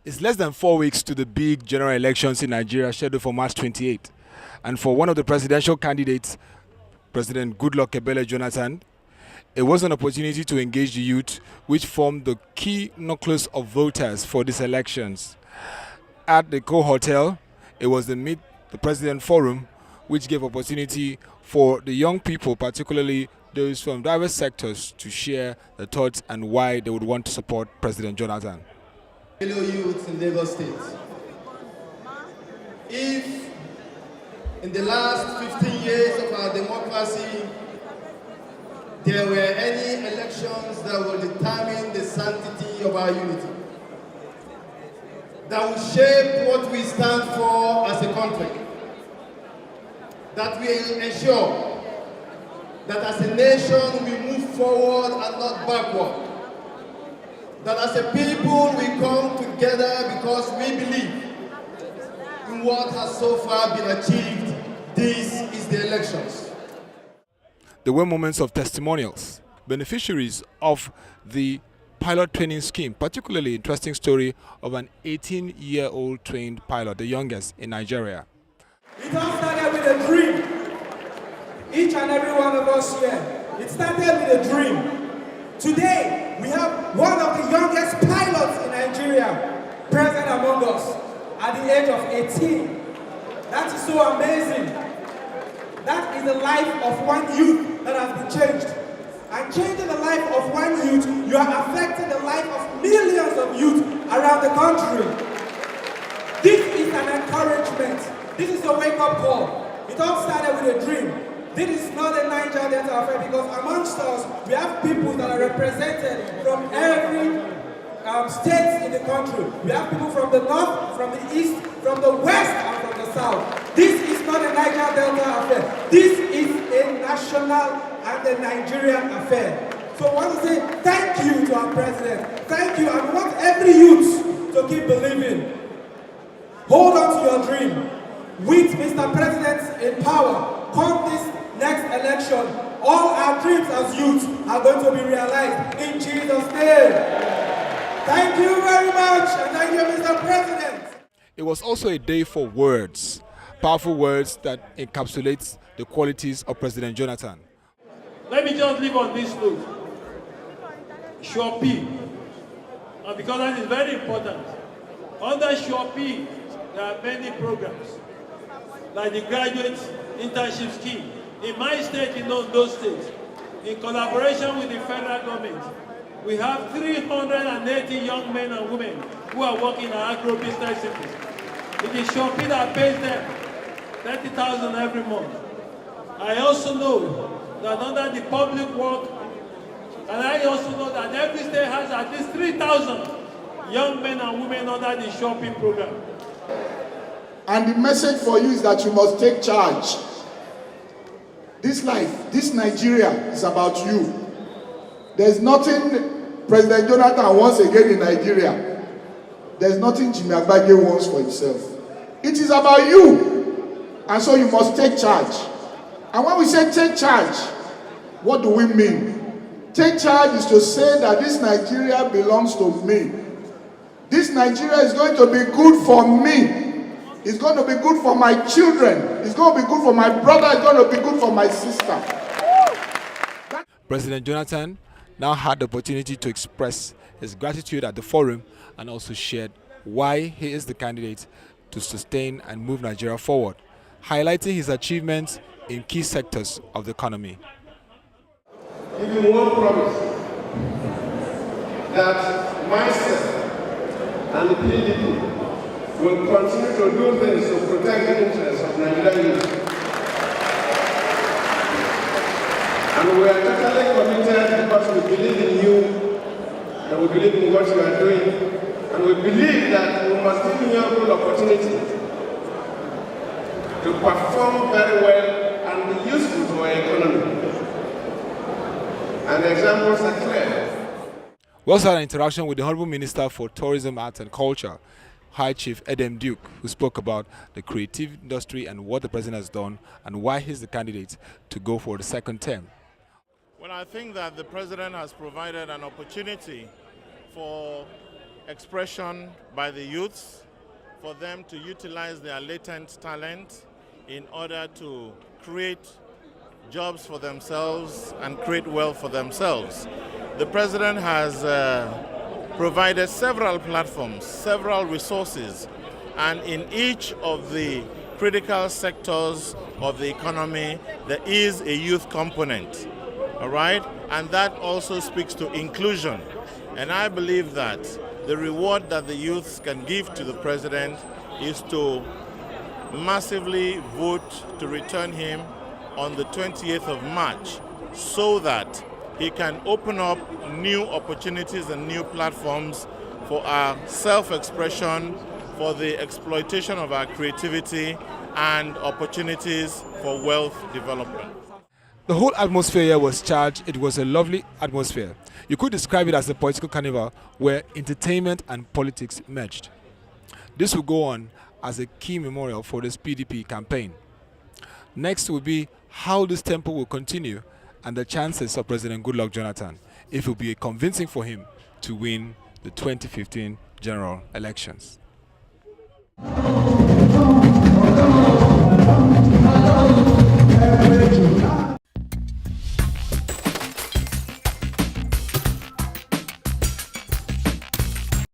It's less than 4 weeks to the big general elections in Nigeria scheduled for March 28. And for one of the presidential candidates, President Goodluck Ebele Jonathan, it was an opportunity to engage the youth, which formed the key nucleus of voters for these elections. At the Eko Hotel, it was the Meet the President forum, which gave opportunity for the young people, particularly those from diverse sectors, to share their thoughts and why they would want to support President Jonathan. Fellow youths in Lagos State, if in the last 15 years of our democracy there were any elections that will determine the sanctity of our unity, that will shape what we stand for as a country, that will ensure that as a nation we move forward and not backward, that as a people we come together because we believe in what has so far been achieved. This is the elections. There were moments of testimonials, beneficiaries of the pilot training scheme, particularly interesting story of an 18-year-old trained pilot, the youngest in Nigeria. It all started with a dream. Each and every one of us here, it started with a dream. Today, we have one of the youngest pilots in Nigeria present among us at the age of 18. That is so amazing. That is the life of one youth that has been changed. And changing the life of one youth, you are affecting the life of millions of youth around the country. This is an encouragement. This is a wake-up call. It all started with a dream. This is not a Niger Delta affair because amongst us, we have people that are represented from every state in the country. We have people from the north, from the east, from the west, and from the south. This is not a Niger Delta affair. This is a national and a Nigerian affair. So I want to say thank you to our president. Thank you. And we want every youth to keep believing. Hold on to your dream. With Mr. President in power, come this next election, all our dreams as youth are going to be realized in Jesus' name. Thank you very much, and thank you, Mr. President. It was also a day for words, powerful words that encapsulate the qualities of President Jonathan. Let me just leave on this note. Sure P. And because that is very important. Under Sure P, there are many programs, like the graduate internship scheme. In my state, in those states, in collaboration with the federal government, we have 380 young men and women who are working in agro businesses. It is Sure P that pays them 30,000 every month. I also know that under the public work, and I also know that every state has at least 3,000 young men and women under the Sure P program. And the message for you is that you must take charge. This life, this Nigeria is about you. There's nothing President Jonathan wants again in Nigeria. There's nothing Jimmy Agbage wants for himself. It is about you. And so you must take charge. And when we say take charge, what do we mean? Take charge is to say that this Nigeria belongs to me. This Nigeria is going to be good for me. It's going to be good for my children. It's going to be good for my brother. It's going to be good for my sister. President Jonathan now had the opportunity to express his gratitude at the forum and also shared why he is the candidate to sustain and move Nigeria forward, highlighting his achievements in key sectors of the economy. Give you one promise that myself and the PDP will continue to do things to protect the interests of Nigerian youth. And we are totally committed because we believe in you and we believe in what you are doing. And we believe that we must give you a good opportunity to perform very well and be useful to our economy. And the examples are clear. We also had an interaction with the Honorable Minister for Tourism, Arts and Culture, High Chief Edem Duke, who spoke about the creative industry and what the president has done and why he's the candidate to go for the second term. Well, I think that the president has provided an opportunity for expression by the youths, for them to utilize their latent talent in order to create jobs for themselves and create wealth for themselves. The President has provided several platforms, several resources, and in each of the critical sectors of the economy, there is a youth component, all right? And that also speaks to inclusion. And I believe that the reward that the youths can give to the President is to massively vote to return him on the 28th of March so that he can open up new opportunities and new platforms for our self-expression, for the exploitation of our creativity and opportunities for wealth development. The whole atmosphere here was charged. It was a lovely atmosphere. You could describe it as a political carnival where entertainment and politics merged. This will go on as a key memorial for this PDP campaign. Next will be how this tempo will continue and the chances of President Goodluck Jonathan, if it will be convincing for him to win the 2015 general elections.